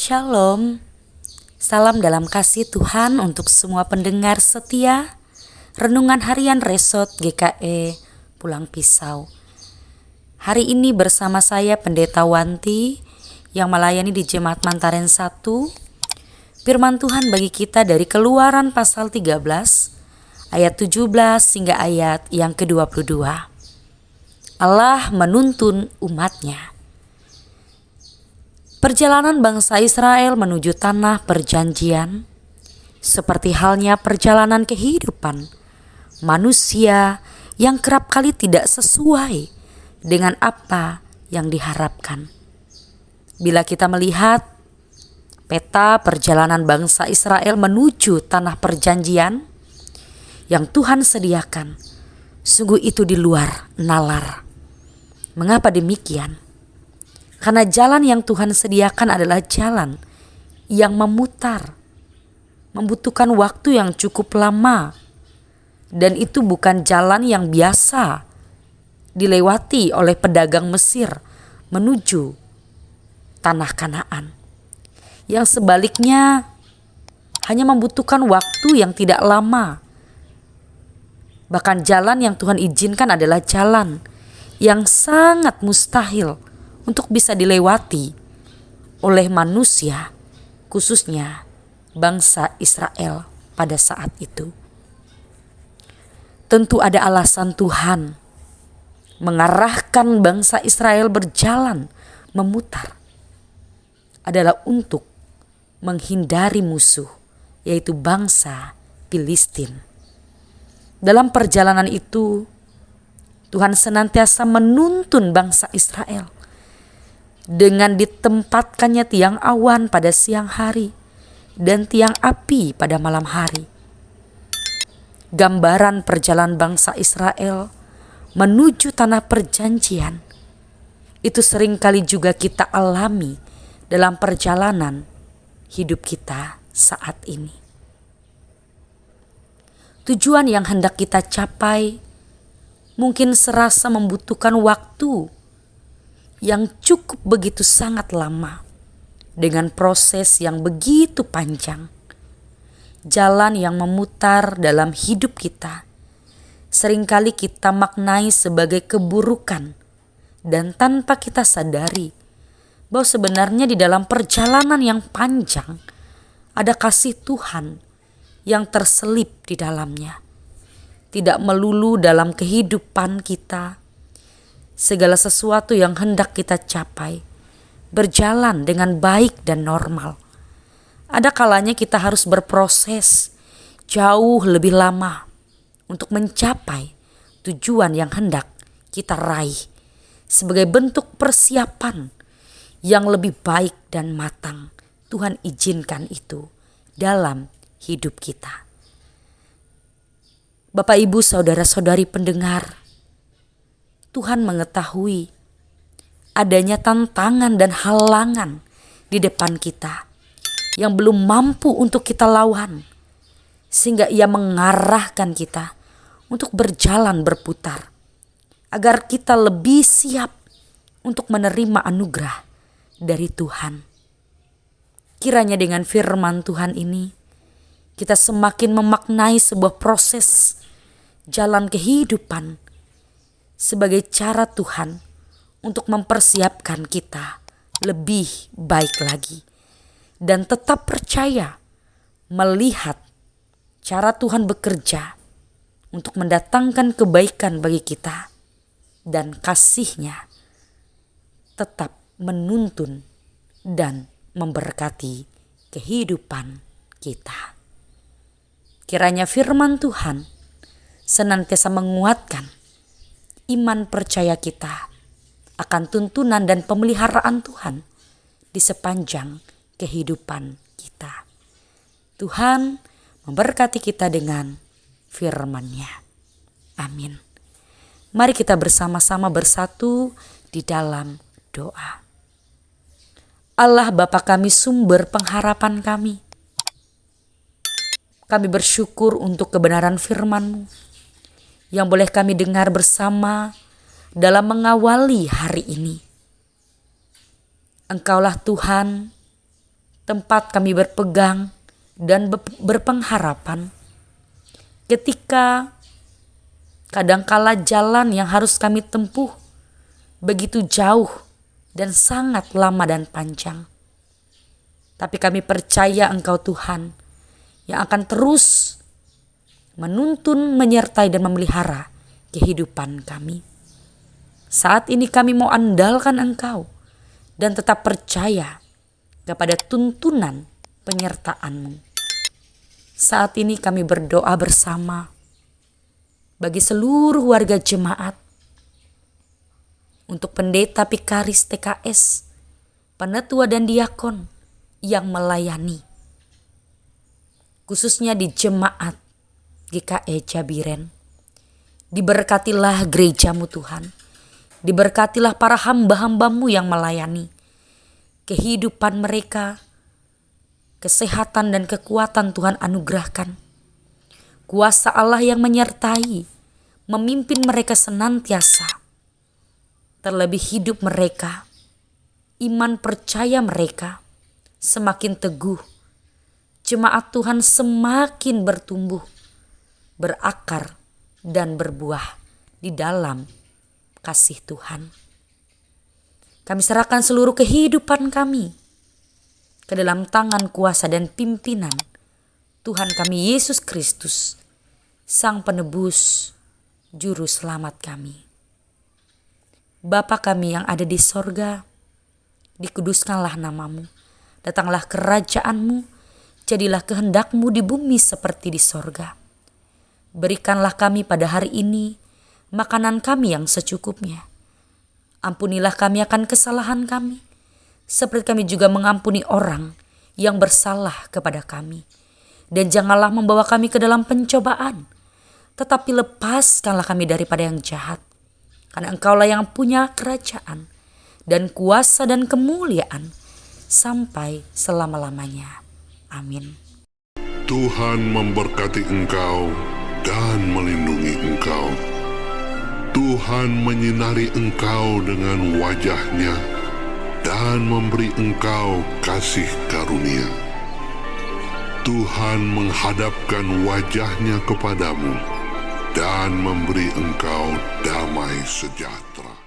Shalom, salam dalam kasih Tuhan untuk semua pendengar setia Renungan Harian Resort GKE Pulang Pisau. Hari ini bersama saya Pendeta Wanti yang melayani di Jemaat Mantaren 1. Firman Tuhan bagi kita dari Keluaran pasal 13 ayat 17 hingga ayat yang ke-22. Allah menuntun umatnya. Perjalanan bangsa Israel menuju tanah perjanjian, seperti halnya perjalanan kehidupan manusia yang kerap kali tidak sesuai dengan apa yang diharapkan. Bila kita melihat peta perjalanan bangsa Israel menuju tanah perjanjian yang Tuhan sediakan, sungguh itu di luar nalar. Mengapa demikian? Karena jalan yang Tuhan sediakan adalah jalan yang memutar, membutuhkan waktu yang cukup lama, dan itu bukan jalan yang biasa dilewati oleh pedagang Mesir menuju tanah Kanaan. Yang sebaliknya hanya membutuhkan waktu yang tidak lama. Bahkan jalan yang Tuhan izinkan adalah jalan yang sangat mustahil untuk bisa dilewati oleh manusia, khususnya bangsa Israel pada saat itu. Tentu ada alasan Tuhan mengarahkan bangsa Israel berjalan memutar, adalah untuk menghindari musuh, yaitu bangsa Filistin. Dalam perjalanan itu, Tuhan senantiasa menuntun bangsa Israel dengan ditempatkannya tiang awan pada siang hari dan tiang api pada malam hari. Gambaran perjalanan bangsa Israel menuju tanah perjanjian itu seringkali juga kita alami dalam perjalanan hidup kita saat ini. Tujuan yang hendak kita capai mungkin serasa membutuhkan waktu yang cukup begitu sangat lama, dengan proses yang begitu panjang. Jalan yang memutar dalam hidup kita seringkali kita maknai sebagai keburukan, dan tanpa kita sadari bahwa sebenarnya di dalam perjalanan yang panjang ada kasih Tuhan yang terselip di dalamnya. Tidak melulu dalam kehidupan kita segala sesuatu yang hendak kita capai berjalan dengan baik dan normal. Ada kalanya kita harus berproses jauh lebih lama untuk mencapai tujuan yang hendak kita raih, sebagai bentuk persiapan yang lebih baik dan matang. Tuhan izinkan itu dalam hidup kita. Bapak, Ibu, saudara-saudari pendengar, Tuhan mengetahui adanya tantangan dan halangan di depan kita yang belum mampu untuk kita lawan, sehingga Ia mengarahkan kita untuk berjalan berputar agar kita lebih siap untuk menerima anugerah dari Tuhan. Kiranya dengan firman Tuhan ini kita semakin memaknai sebuah proses jalan kehidupan sebagai cara Tuhan untuk mempersiapkan kita lebih baik lagi, dan tetap percaya melihat cara Tuhan bekerja untuk mendatangkan kebaikan bagi kita, dan kasih-Nya tetap menuntun dan memberkati kehidupan kita. Kiranya firman Tuhan senantiasa menguatkan iman percaya kita akan tuntunan dan pemeliharaan Tuhan di sepanjang kehidupan kita. Tuhan memberkati kita dengan firman-Nya. Amin. Mari kita bersama-sama bersatu di dalam doa. Allah Bapa kami, sumber pengharapan kami. Kami bersyukur untuk kebenaran firman-Mu yang boleh kami dengar bersama dalam mengawali hari ini. Engkaulah Tuhan tempat kami berpegang dan berpengharapan. Ketika kadangkala jalan yang harus kami tempuh begitu jauh dan sangat lama dan panjang. Tapi kami percaya Engkau Tuhan yang akan terus menuntun, menyertai dan memelihara kehidupan kami. Saat ini kami mau andalkan Engkau dan tetap percaya kepada tuntunan penyertaan-Mu. Saat ini kami berdoa bersama bagi seluruh warga jemaat, untuk pendeta Pikaris TKS, penetua dan diakon yang melayani, khususnya di jemaat GKE Jabiren. Diberkatilah gereja-Mu Tuhan, diberkatilah para hamba-hamba-Mu yang melayani, kehidupan mereka, kesehatan dan kekuatan Tuhan anugerahkan. Kuasa Allah yang menyertai, memimpin mereka senantiasa. Terlebih hidup mereka, iman percaya mereka semakin teguh. Jemaat Tuhan semakin bertumbuh, berakar dan berbuah di dalam kasih Tuhan. Kami serahkan seluruh kehidupan kami ke dalam tangan kuasa dan pimpinan Tuhan kami Yesus Kristus, Sang Penebus, Juru Selamat kami. Bapa kami yang ada di sorga, dikuduskanlah nama-Mu, datanglah kerajaan-Mu, jadilah kehendak-Mu di bumi seperti di sorga. Berikanlah kami pada hari ini makanan kami yang secukupnya. Ampunilah kami akan kesalahan kami, seperti kami juga mengampuni orang yang bersalah kepada kami. Dan janganlah membawa kami ke dalam pencobaan, tetapi lepaskanlah kami daripada yang jahat. Karena Engkaulah yang punya kerajaan dan kuasa dan kemuliaan sampai selama-lamanya. Amin. Tuhan memberkati engkau dan melindungi engkau. Tuhan menyinari engkau dengan wajah-Nya dan memberi engkau kasih karunia. Tuhan menghadapkan wajah-Nya kepadamu dan memberi engkau damai sejahtera.